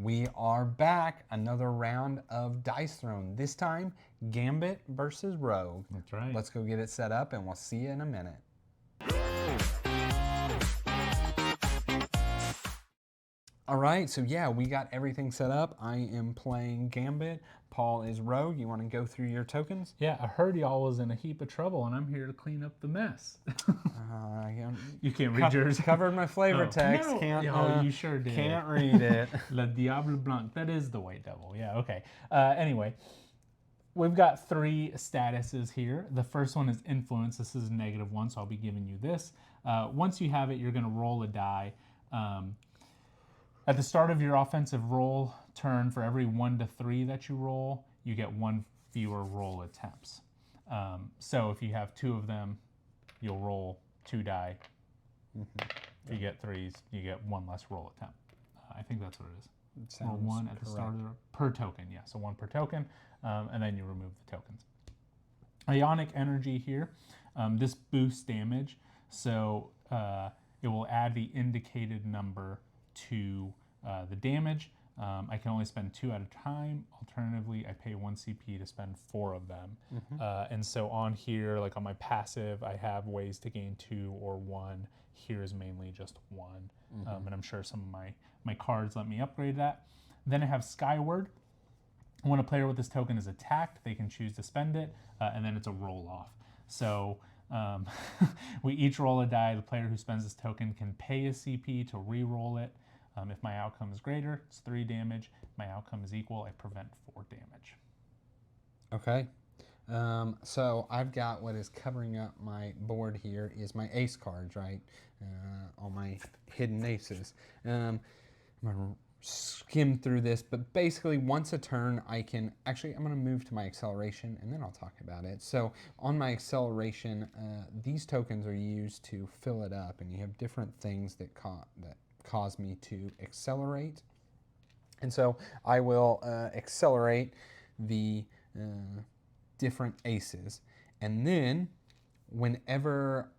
We are back. Another round of dice thrown. This time, Gambit versus Rogue. That's right. Let's go get it set up and we'll see you in a minute. All right, so yeah, we got everything set up. I am playing Gambit. Paul is Rogue. You want to go through your tokens? Yeah, I heard y'all was in a heap of trouble, and I'm here to clean up the mess. You can't read yours. Covered my flavor text. No. Can't. You sure did. Can't read it. Le Diable Blanc. That is the White Devil. Yeah. Okay. Anyway, we've got 3 statuses here. The first one is influence. This is -1, so I'll be giving you this. Once you have it, you're going to roll a die. At the start of your offensive roll turn, for every 1 to 3 that you roll, you get 1 fewer roll attempts. So if you have 2 of them, you'll roll 2 die. If you get 3s, you get 1 less roll attempt. I think that's what it is. Roll 1 at the start of the per token. Yeah, so 1 per token, and then you remove the tokens. Ionic energy here. This boosts damage, so it will add the indicated number to the damage. I can only spend 2 at a time. Alternatively, I pay 1 CP to spend 4 of them. And so on here, like on my passive, I have ways to gain 2 or 1. Here is mainly just 1. And I'm sure some of my cards let me upgrade that. Then I have Skyward. When a player with this token is attacked, they can choose to spend it, and then it's a roll off. So we each roll a die. The player who spends this token can pay a CP to re-roll it. If my outcome is greater, it's 3 damage. If my outcome is equal, I prevent 4 damage. Okay. So I've got what is covering up my board here is my ace cards, right? All my hidden aces. I'm going to skim through this, but basically once a turn I can, actually I'm going to move to my acceleration and then I'll talk about it. So on my acceleration, these tokens are used to fill it up, and you have different things that cause me to accelerate. And so I will accelerate the different aces, and then whenever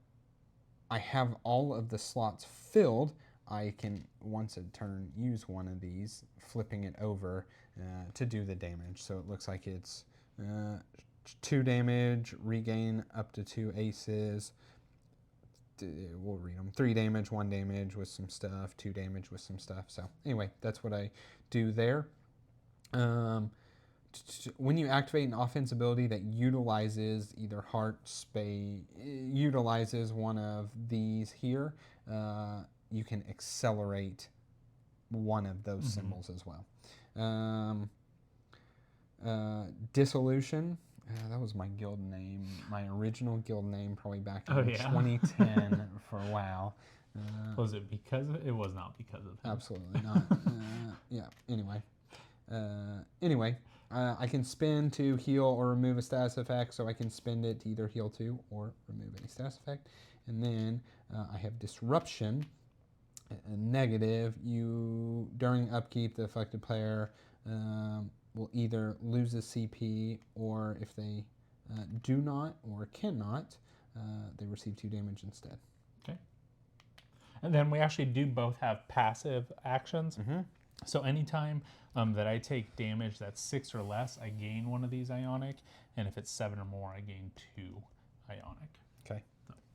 I have all of the slots filled, I can, once a turn, use one of these, flipping it over to do the damage. So it looks like it's 2 damage, regain up to 2 aces. We'll read them. 3 damage, 1 damage with some stuff, 2 damage with some stuff. So anyway, that's what I do there. When you activate an offense ability that utilizes either heart, spade, utilizes one of these here, you can accelerate one of those symbols as well. Dissolution. That was my guild name, my original guild name, probably back in 2010 for a while. Was it because of it? It was not because of him. Absolutely not. Yeah, anyway. I can spin to heal or remove a status effect, so I can spend it to either heal 2 or remove any status effect. And then I have Disruption, negative. During upkeep, the affected player will either lose a CP, or if they do not or cannot, they receive 2 damage instead. Okay. And then we actually do both have passive actions. So anytime that I take damage that's 6 or less, I gain 1 of these Ionic, and if it's 7 or more, I gain 2 Ionic. Okay.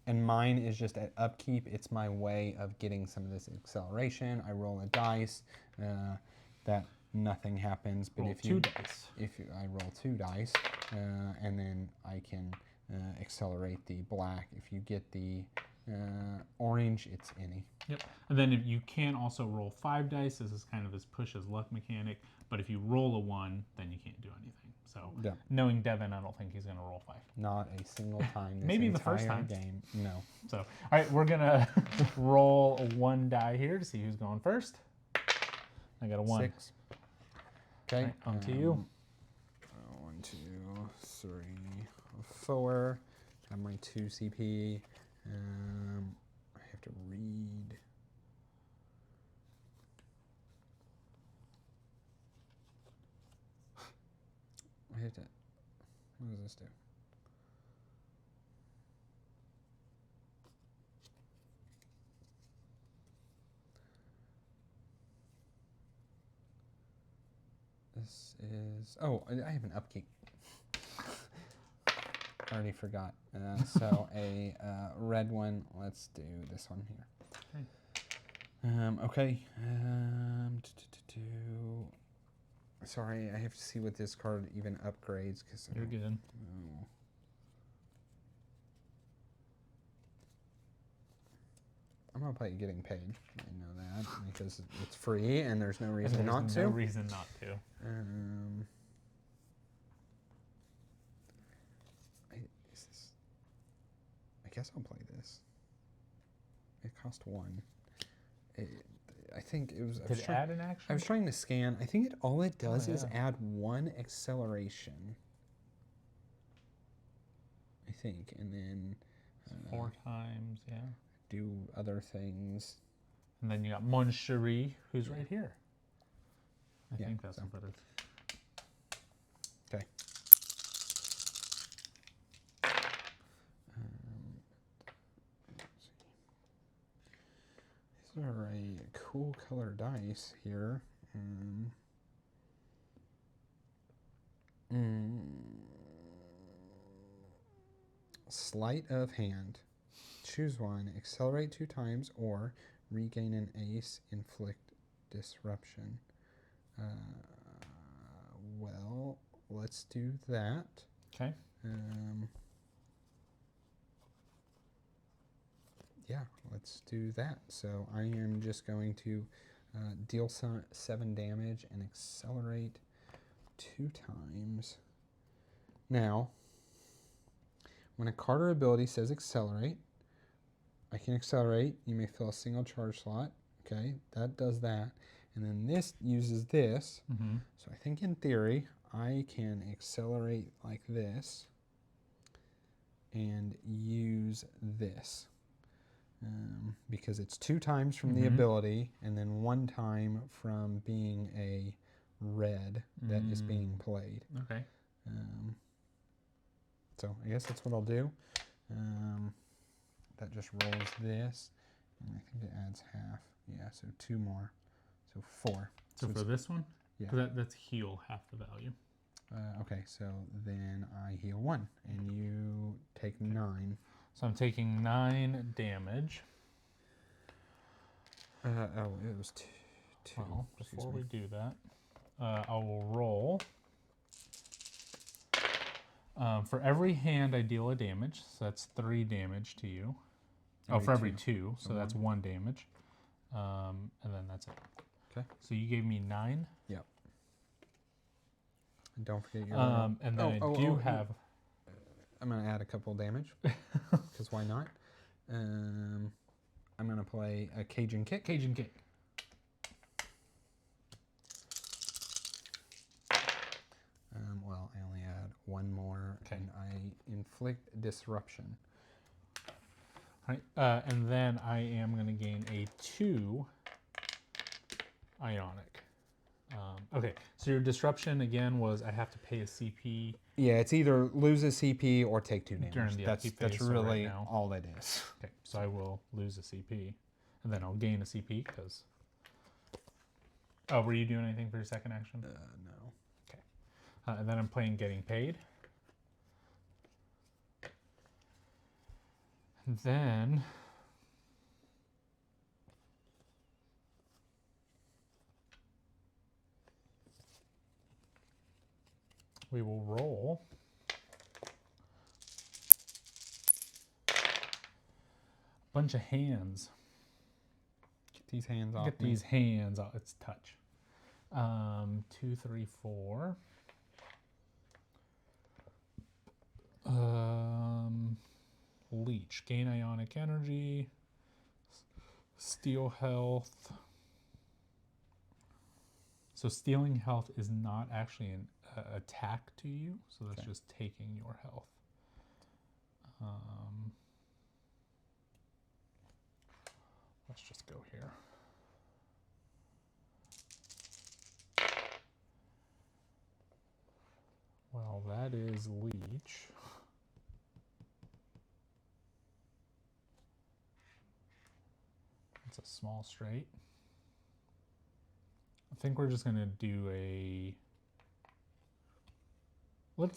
And mine is just at upkeep. It's my way of getting some of this acceleration. I roll a dice. That nothing happens, but roll if you 2 dice. I roll 2 dice, and then I can accelerate the black. If you get the orange, it's any. Yep. And then if you can also roll 5 dice. This is kind of this push as luck mechanic. But if you roll a 1, then you can't do anything. So knowing Devin, I don't think he's going to roll 5. Not a single time. This Maybe the first time. Game. No. So all right, we're gonna roll 1 die here to see who's going first. I got a 1. 6. Okay. Right, on to you. 1, 2, 3, 4. Have my 2 CP. I have to read. I have to. What does this do? This is, oh, I have an upkeep. Already forgot. So a red one. Let's do this one here. Okay. Sorry, I have to see what this card even upgrades because You're good. Oh. I'm gonna play Getting Paid. I know that because it's free and there's no reason not to. No reason not to. I guess I'll play this. It cost 1. I think it was. Did it add an action? I was trying to scan. I think all it does is yeah. add 1 acceleration. I think, and then 4 times, yeah. do other things. And then you got Mon Cherie, who's right here. I Yeah, think that's so. what it is. Okay. These are a cool color dice here. Sleight of hand. Choose one. Accelerate 2 times or regain an ace. Inflict disruption. Well, let's do that. Okay. Yeah, let's do that. So I am just going to deal 7 damage and accelerate 2 times. Now, when a card or ability says accelerate, I can accelerate. You may fill a single charge slot. Okay, that does that. And then this uses this. So I think in theory, I can accelerate like this and use this. Because it's 2 times from the ability and then 1 time from being a red that is being played. Okay. So I guess that's what I'll do. That just rolls this, and I think it adds half. Yeah, so 2 more, so 4. So for this one, yeah, that's heal half the value. Okay, so then I heal 1, and you take 9. So I'm taking 9 damage. Oh, it was 2. Well, before we do that, I will roll. For every hand, I deal a damage, so that's 3 damage to you. For every 2, so that's 1 damage. And then that's it. Okay. So you gave me 9. Yep. And don't forget your. And then I do have. I'm gonna add a couple damage because why not? I'm gonna play a Cajun Kick. Cajun Kick. Well, I only add 1 more, and I inflict disruption. All right, and then I am going to gain a 2 ionic. Okay, so your disruption again was I have to pay a CP. Yeah, it's either lose a CP or take 2 damage. During the upkeep phase, that's so really right now. all it is. Okay, so I will lose a CP, and then I'll gain a CP because. Oh, were you doing anything for your second action? No. Okay, and then I'm playing Getting Paid. And then. We will roll a bunch of hands. Get these hands off. Get these hands off. It's touch. 2, 3, 4. Leech. Gain ionic energy. Steal health. So stealing health is not actually an attack to you, so that's just taking your health. Let's just go here. Well, that is Leech. It's a small straight. I think we're just going to do a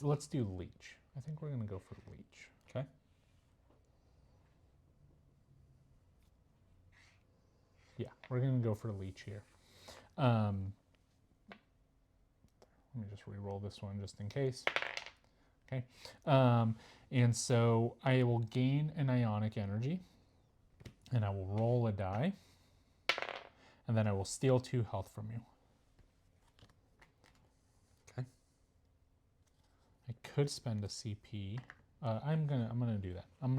Let's do leech. I think we're gonna go for leech. Okay. Yeah, we're gonna go for leech here. Let me just re-roll this one just in case. Okay. And so I will gain an ionic energy, and I will roll a die, and then I will steal 2 health from you. Okay. I could spend a CP. I'm gonna do that. No, I'm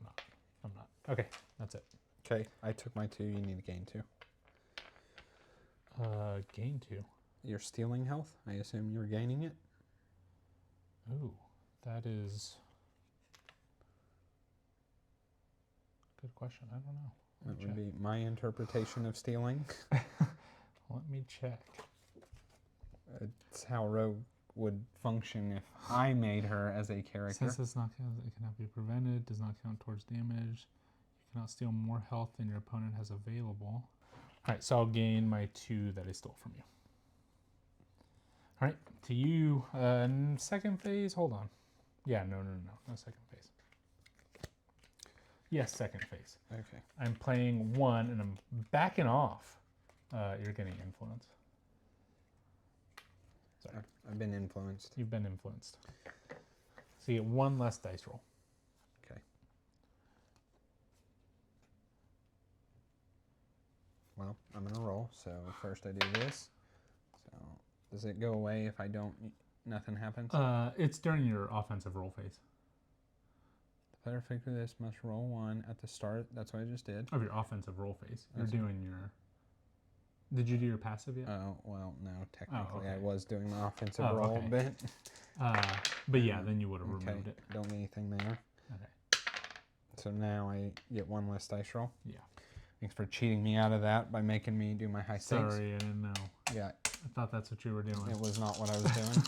not. I'm not. Okay, that's it. Okay, I took my 2. You need to gain 2. Gain 2. You're stealing health? I assume you're gaining it? Ooh, that is good question. I don't know. That would be my interpretation of stealing. Let me check. It's how Rogue would function if I made her as a character. Since it's not, it cannot be prevented, does not count towards damage. You cannot steal more health than your opponent has available. All right, so I'll gain my 2 that I stole from you. All right, to you, second phase. Hold on. Yeah, no second phase. Yes, second phase. Okay. I'm playing 1 and I'm backing off. You're getting influence. Sorry. I've been influenced. You've been influenced. So you get 1 less dice roll. Okay. Well, I'm going to roll. So first I do this. So does it go away if I don't, nothing happens? It's during your offensive roll phase. The player figure this must roll 1 at the start. That's what I just did. Of your offensive roll phase. You're doing your... Did you do your passive yet? Oh, well, no, technically okay. I was doing my offensive roll okay. bit. But yeah, then you would have removed it. Don't need anything there. Okay. So now I get 1 less dice roll. Yeah. Thanks for cheating me out of that by making me do my high stakes. Sorry, I didn't know. Yeah. I thought that's what you were doing. It was not what I was doing.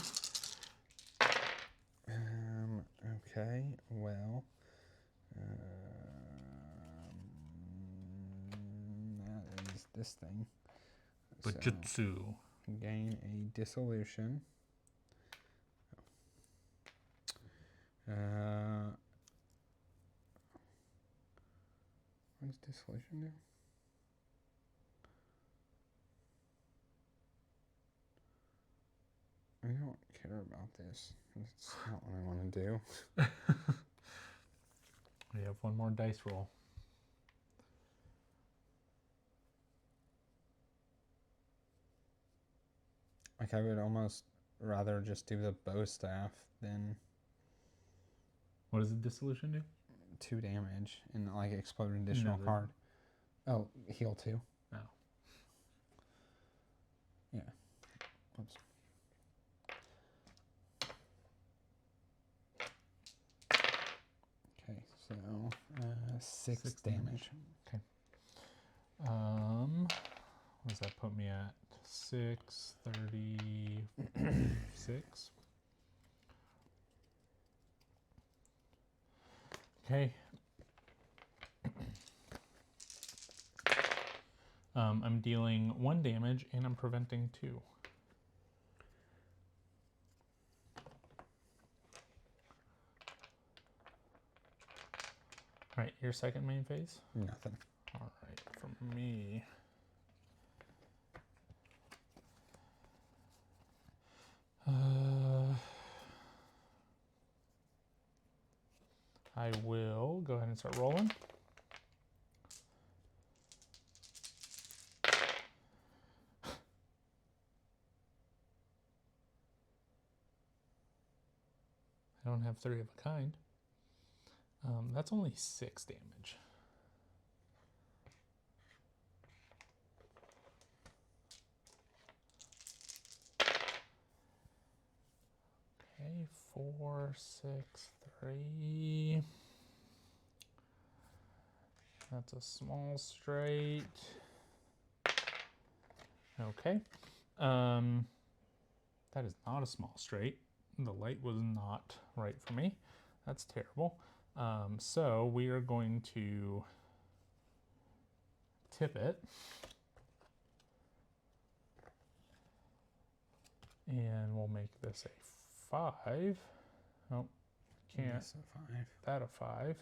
Okay, well, that is this thing. Bujutsu. So, gain a dissolution. What does dissolution do? I don't care about this. It's not what I want to do. We have 1 more dice roll. Like, I would almost rather just do the bow staff than... What does the dissolution do? 2 damage and, like, explode an additional card. Oh, heal 2. Oh. Yeah. Oops. Okay, so 6 damage. Okay. What does that put me at? 636. Okay. I'm dealing 1 damage and I'm preventing 2. All right, your second main phase? Nothing. All right, from me. I will go ahead and start rolling. I don't have 3 of a kind. That's only 6 damage. Okay, 4, 6, 3. That's a small straight. Okay. That is not a small straight. The light was not right for me. That's terrible. So we are going to tip it. make this a 5. Oh, can't. This a 5. That a 5.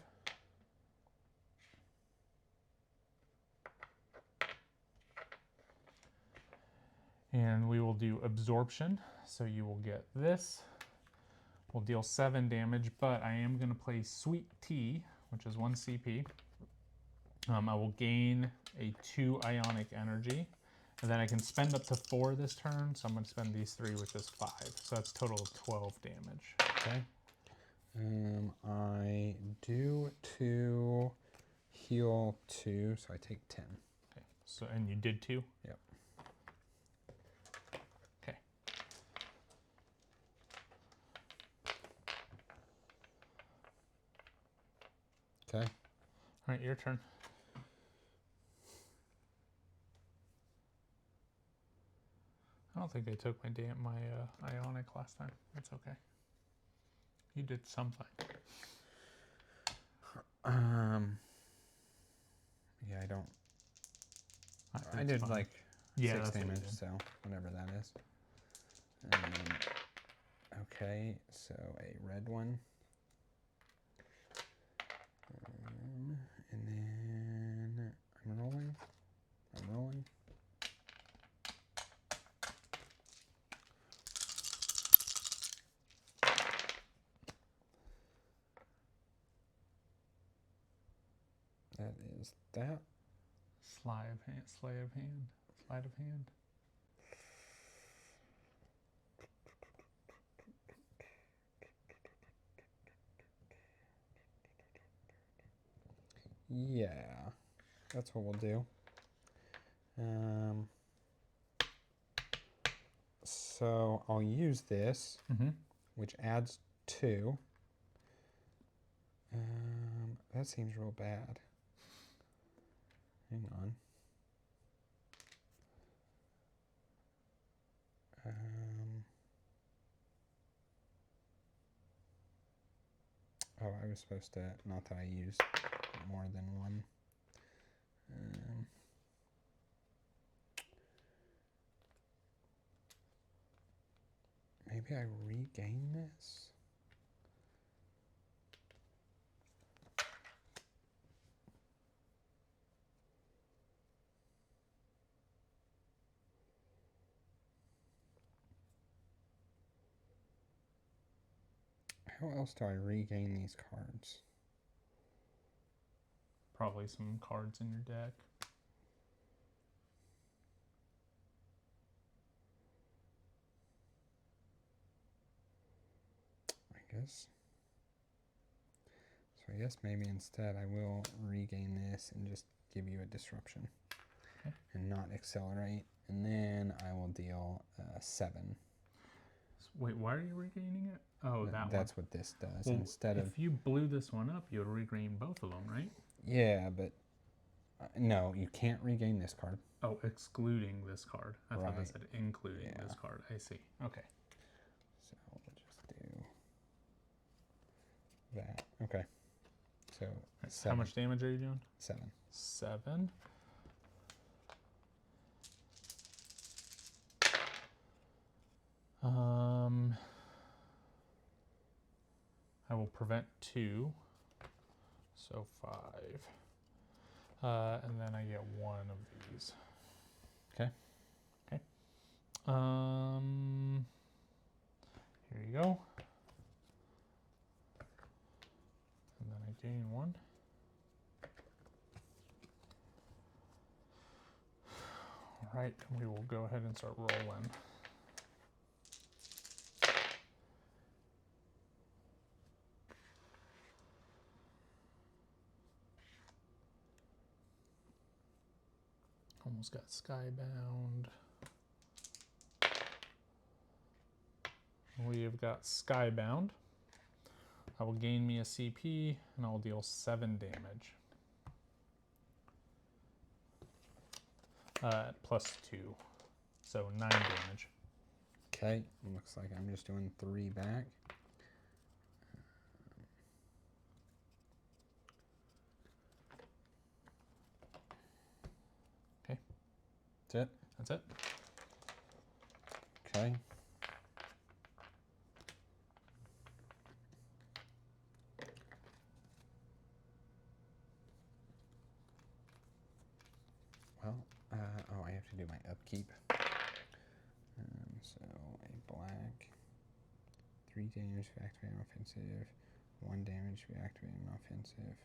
And we will do absorption. So you will get this. We'll deal 7 damage, but I am going to play Sweet Tea, which is 1 CP. I will gain a 2 ionic energy, and then I can spend up to 4 this turn, so I'm going to spend these 3, which is 5. So that's a total of 12 damage. Okay. I do 2, heal 2, so I take 10. Okay. So, and you did 2? Yep. Okay. Okay. All right, your turn. I don't think I took my ionic last time. That's okay. You did something. Yeah, I don't. I That's did fine. like Yeah, 6 that's what you damage, did. so whatever that is. Okay, so a red one. And then I'm rolling. That is that. Sleight of hand. Sleight of hand. Yeah, that's what we'll do. So I'll use this, which adds 2. That seems real bad. Hang on. Oh, I was supposed to, not that I used more than 1. Maybe I regain this? How else do I regain these cards? Probably some cards in your deck. I guess. So I guess maybe instead I will regain this and just give you a disruption. Okay. And not accelerate. And then I will deal 7. Wait, why are you regaining it? Oh, that That's one. what this does. Well, instead of. If you blew this one up, you would regain both of them, right? Yeah, but no, you can't regain this card. Oh, excluding this card. I thought Right. that said including Yeah. this card. I see. Okay. So we'll just do that. Okay. So Right, 7. how much damage are you doing? 7. 7. I will prevent 2, so 5. And then I get 1 of these. Okay. Okay. Here you go. And then I gain 1. All right, we will go ahead and start rolling. Almost got Skybound. We have got Skybound. I will gain me a CP, and I will deal 7 damage. +2, so 9 damage. Okay. Looks like I'm just doing 3 back. Okay. That's it? That's it. Okay. have to do my upkeep. So a black, 3 damage for activating offensive, 1 damage for activating offensive.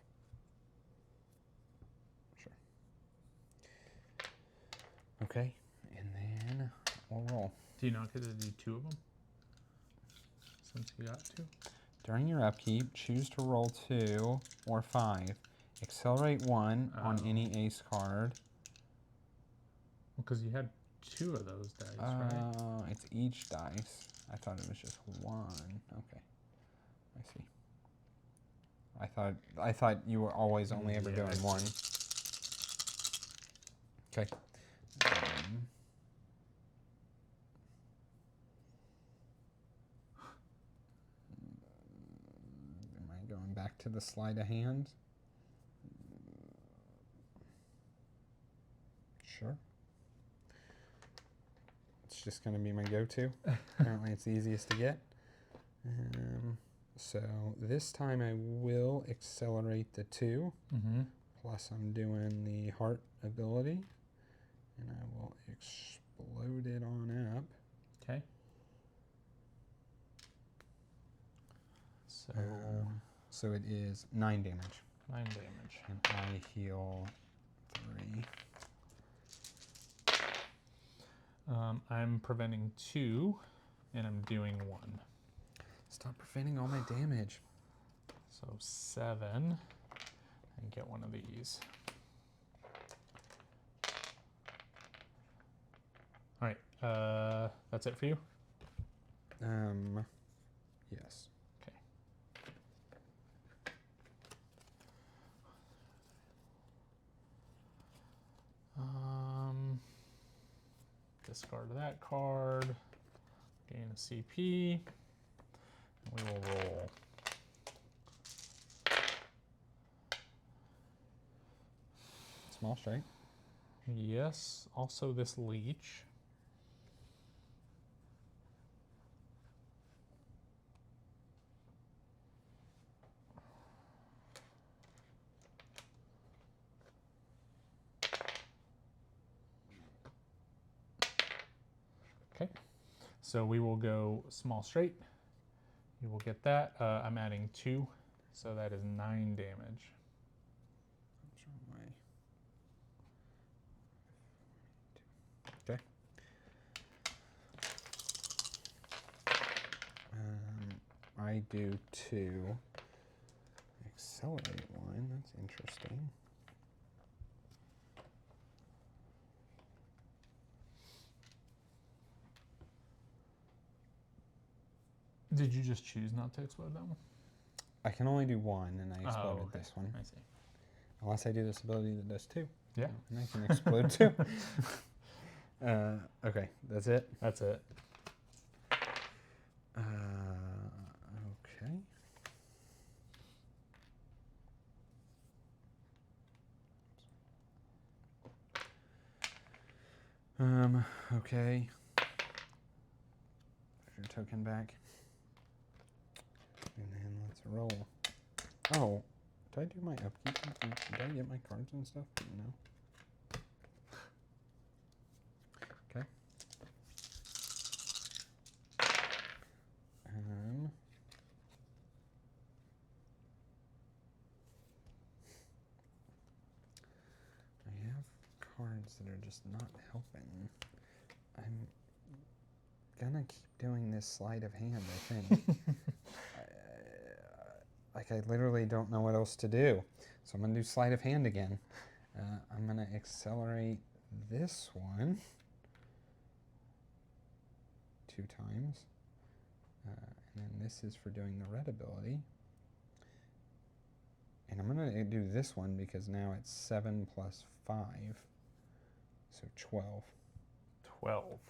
Sure. Okay, and then we'll roll. Do you not get to do 2 of them? Since you got 2? During your upkeep, choose to roll 2 or 5. Accelerate 1 on any ace card. Because you had 2 of those dice, right? It's each dice. I thought it was just 1. Okay, I see. I thought you were always only ever doing 1. Okay. Am I going back to the sleight of hand? Sure. It's just going to be my go-to. Apparently it's the easiest to get. So this time I will accelerate the 2. Plus I'm doing the heart ability. And I will explode it on up. Okay. So it is 9 damage. 9 damage. And I heal 3. I'm preventing 2, and I'm doing 1. Stop preventing all my damage. So 7, and get one of these. All right, that's it for you? Yes. Okay. Discard that card, gain a CP, and we will roll. Small strike. Yes, also this leech. Okay, so we will go small straight. You will get that. I'm adding 2, so that is 9 damage. Okay. I do 2. Accelerate 1. That's interesting. Did you just choose not to explode that one? I can only do 1, and I exploded this one. I see. Unless I do this ability that does 2. Yeah. And I can explode 2. Okay, that's it? That's it. Okay. Okay. Put your token back. And then let's roll. Oh, did I do my upkeep? Did I get my cards and stuff? No. Okay. I have cards that are just not helping. I'm gonna keep doing this sleight of hand, I think. I literally don't know what else to do. So I'm gonna do sleight of hand again. I'm gonna accelerate this one 2 times. And then this is for doing the red ability. And I'm gonna do this one because now it's 7 plus 5. So 12. 12. All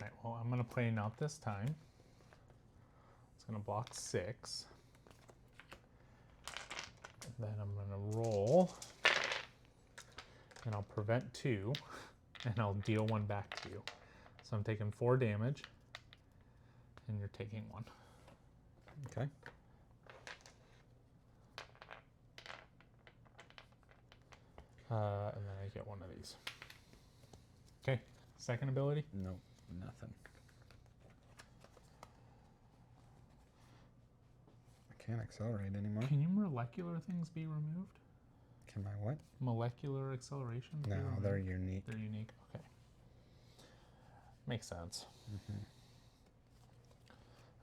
right, well, I'm going to play not this time. It's going to block 6. And then I'm going to roll. And I'll prevent 2. And I'll deal 1 back to you. So I'm taking 4 damage. And you're taking 1. Okay. And then I get one of these. Okay. Second ability. Nope, nothing. I can't accelerate anymore. Can your molecular things be removed? Can my what? Molecular accelerations? No, be removed? they're unique. They're unique. Okay. Makes sense.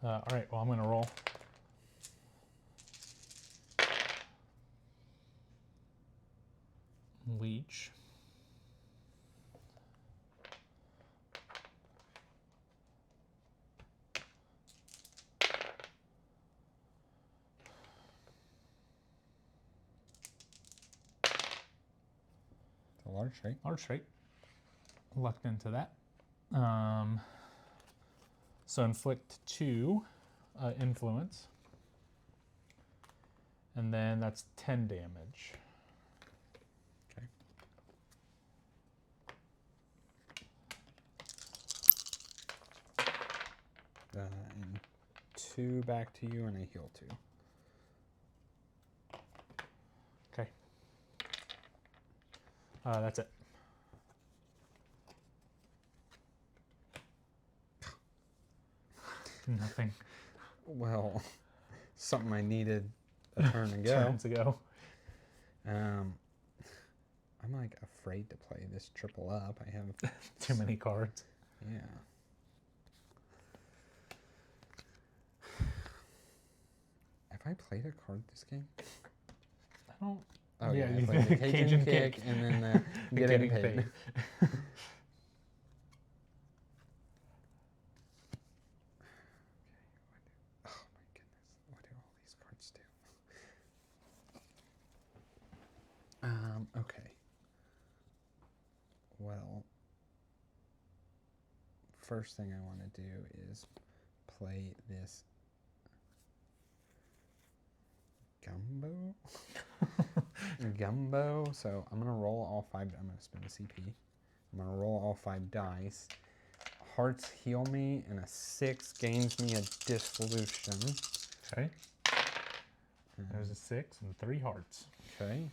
All right. Well, I'm going to roll. Leech. It's a large trait. Large trait. Lucked into that. So inflict 2 influence. And then that's 10 damage. Okay. And 2 back to you, and I heal 2. Okay. That's it. Nothing. Well, something I needed a turn ago. Turns ago. I'm like afraid to play this triple up. I have Too many cards. Yeah. Have I played a card this game? I don't. Oh Yeah, yeah, I you played the did Cajun Cajun kick, kick. and then the getting paid. Oh my goodness, what do all these cards do? Okay. Well, first thing I want to do is play this gumbo. So I'm gonna roll all 5. I'm gonna spend a CP. I'm gonna roll all 5 dice. Hearts heal me, and a 6 gains me a dissolution. Okay. There's a 6 and 3 hearts. Okay.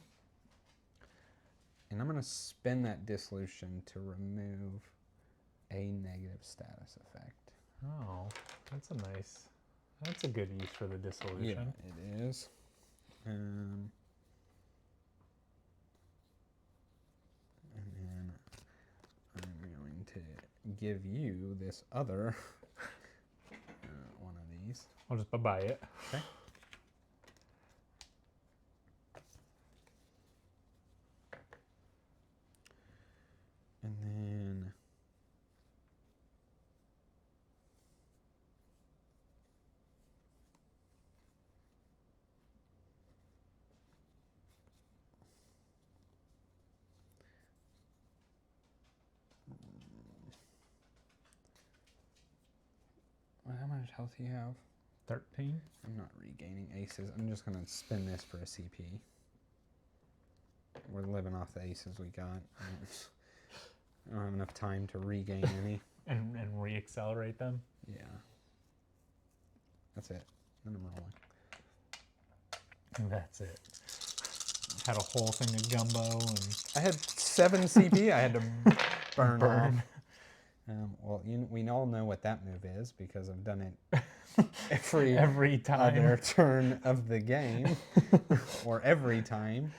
And I'm gonna spend that dissolution to remove a negative status effect. Oh, that's a nice. That's a good use for the dissolution. Yeah, it is. And then I'm going to give you this other one of these. I'll just buy it. Okay. And then how much health do you have? 13. I'm not regaining aces. I'm just going to spin this for a CP. We're living off the aces we got. I don't have enough time to regain any. And re-accelerate them? Yeah. That's it. Then I'm rolling. And that's it. Had a whole thing of gumbo and I had 7 CP I had to burn off. Well, we all know what that move is because I've done it every time. other turn of the game, or every time.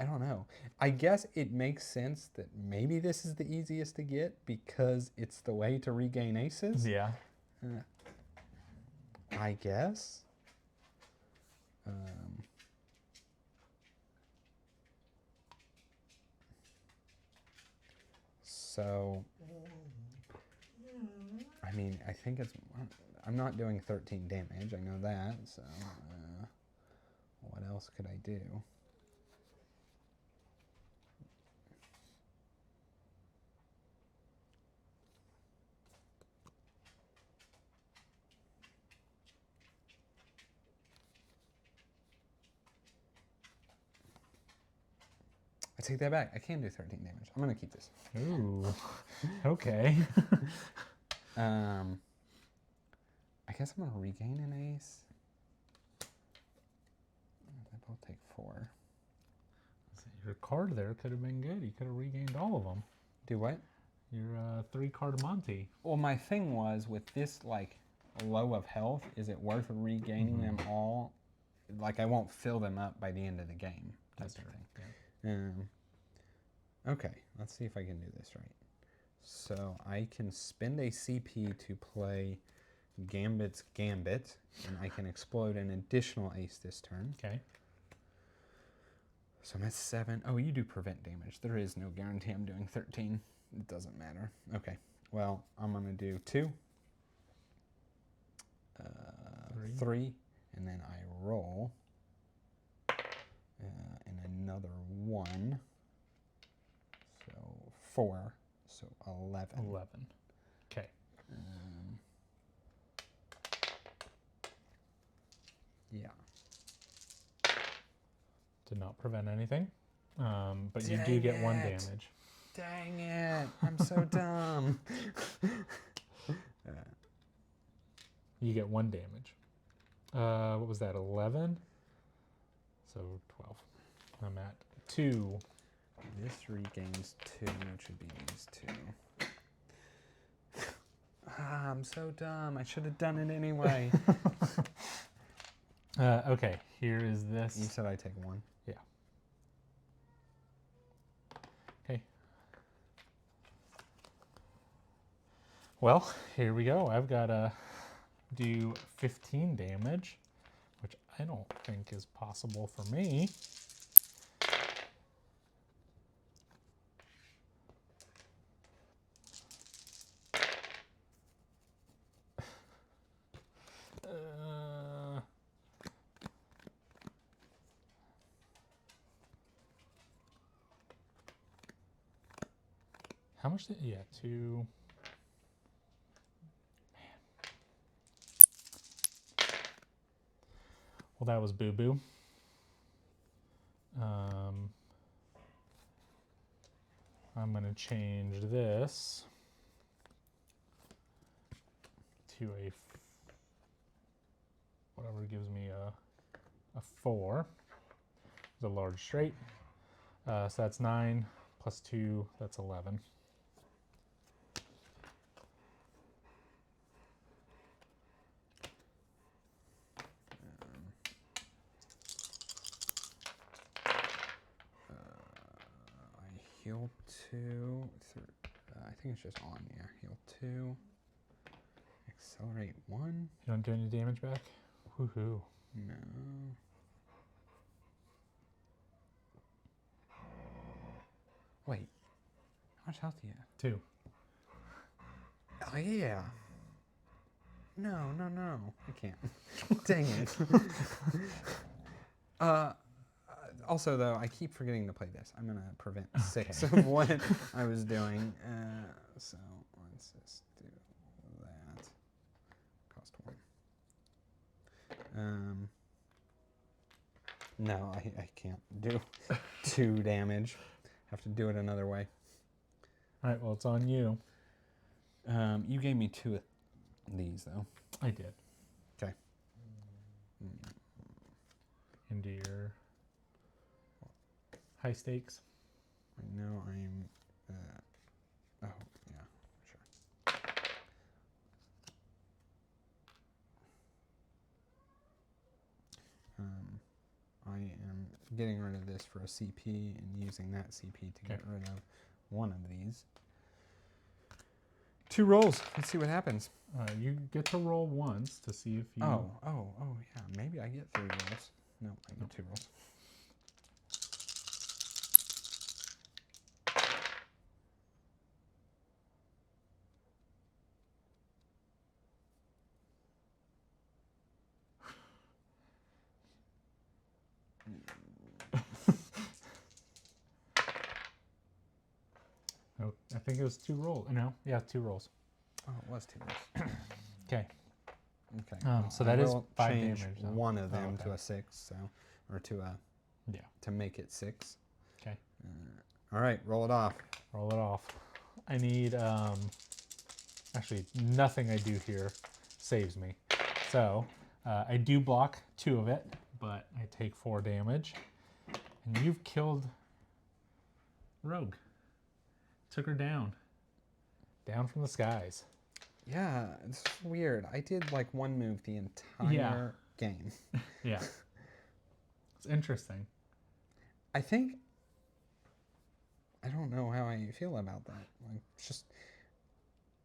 I don't know. I guess it makes sense that maybe this is the easiest to get because it's the way to regain aces. Yeah. I guess. So, I mean, I think it's, I'm not doing 13 damage, I know that, so, what else could I do? I take that back. I can do 13 damage. I'm going to keep this. Ooh. Okay. I guess I'm going to regain an ace. They both take 4. Let's see. Your card there could have been good. You could have regained all of them. Do what? Your 3-card Monty. Well, my thing was with this like low of health, is it worth regaining them all? Like I won't fill them up by the end of the game. That's type of true. thing. Okay, let's see if I can do this right. So I can spend a CP to play Gambit's Gambit, and I can explode an additional ace this turn. Okay. So I'm at 7. Oh, you do prevent damage. There is no guarantee I'm doing 13. It doesn't matter. Okay. Well, I'm going to do 2, 3, and then I roll and another 1. So 4. So 11. 11. Okay. Yeah. Did not prevent anything. But you do get 1 damage. Dang it. I'm so dumb. You get 1 damage. What was that, 11? So 12. I'm at 2. This regains 2, which would be these 2. I'm so dumb. I should have done it anyway. Okay, here is this. You said I take 1. Yeah. Okay. Well, here we go. I've got to do 15 damage, which I don't think is possible for me. How much did, yeah, 2. Man. Well, that was boo-boo. I'm going to change this to a, whatever gives me a 4. It's a large straight. So that's 9 plus 2, that's 11. Heal 2. I think it's just on, yeah. Heal 2. Accelerate 1. You don't do any damage back? Woohoo. No. Wait. How much health do you have? 2. Oh, yeah. No. I can't. Dang it. Also, though, I keep forgetting to play this. I'm going to prevent 6 of what I was doing. So let's just do that. Cost 1. No, I can't do 2 damage. Have to do it another way. All right, well, it's on you. You gave me 2 of these, though. I did. Okay. Into your high stakes. Right now I'm, oh, yeah, sure. I am getting rid of this for a CP and using that CP to get rid of one of these. 2 rolls. Let's see what happens. You get to roll once to see if you... Oh, yeah. Maybe I get 3 rolls. No, I get 2 rolls. Oh, I think it was 2 rolls. No, yeah, 2 rolls. Oh, it was 2 rolls. Okay. Okay. So that is 5 change damage. Though. one of them to a 6, so, or to a, yeah, to make it 6. Okay. All right, roll it off. Roll it off. I need, actually, nothing I do here saves me. So, I do block 2 of it, but I take 4 damage. And you've killed Rogue. Took her down. Down from the skies. Yeah, it's weird. I did like one move the entire game. Yeah. It's interesting. I think I don't know how I feel about that. Like, it's just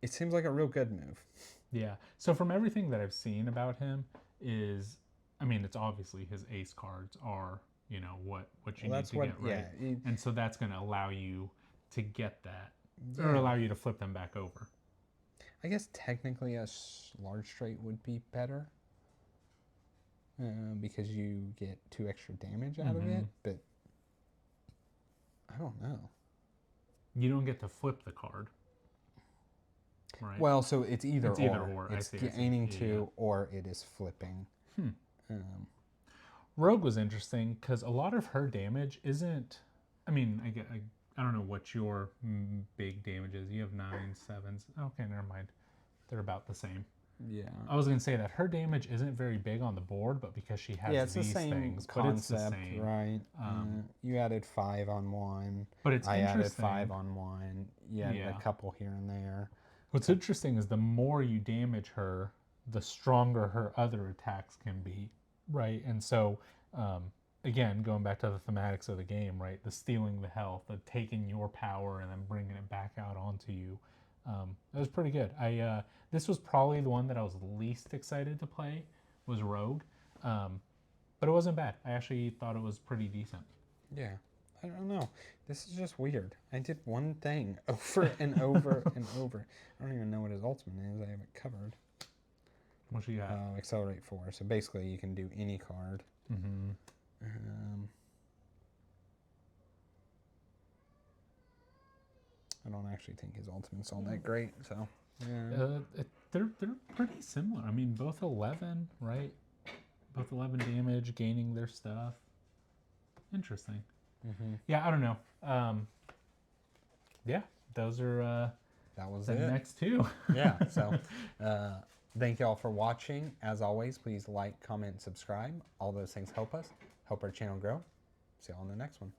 it seems like a real good move. Yeah. So from everything that I've seen about him is, I mean, it's obviously his ace cards are, you know, what you need to get, right? Yeah, And so that's going to allow you to get that, or allow you to flip them back over. I guess technically a large straight would be better because you get 2 extra damage out of it, but I don't know. You don't get to flip the card, right? Well, so it's either It's either or. It's I see. gaining 2 or it is flipping. Rogue was interesting because a lot of her damage isn't. I mean, I don't know what your big damage is. You have 9s, 7s. Okay, never mind. They're about the same. Yeah. I was gonna say that her damage isn't very big on the board, but because she has it's these the same things, concept, but it's the same, right? You added 5 on one. But it's I added interesting. 5 on one. You added a couple here and there. What's interesting is the more you damage her, the stronger her other attacks can be, right? And so, again, going back to the thematics of the game, right? The stealing the health, the taking your power and then bringing it back out onto you. That was pretty good. This was probably the one that I was least excited to play, was Rogue, but it wasn't bad. I actually thought it was pretty decent. Yeah, I don't know. This is just weird. I did one thing over and over and over. I don't even know what his ultimate is. I have it covered. What you got? Accelerate 4. So basically, you can do any card. I don't actually think his ultimate's all that great. So yeah. They're pretty similar. I mean, both 11, right? Both 11 damage, gaining their stuff. Interesting. Yeah, I don't know. Yeah, those are that was the it. next 2. Yeah. So thank you all for watching. As always, please like, comment, subscribe. All those things help us, help our channel grow. See you all in the next one.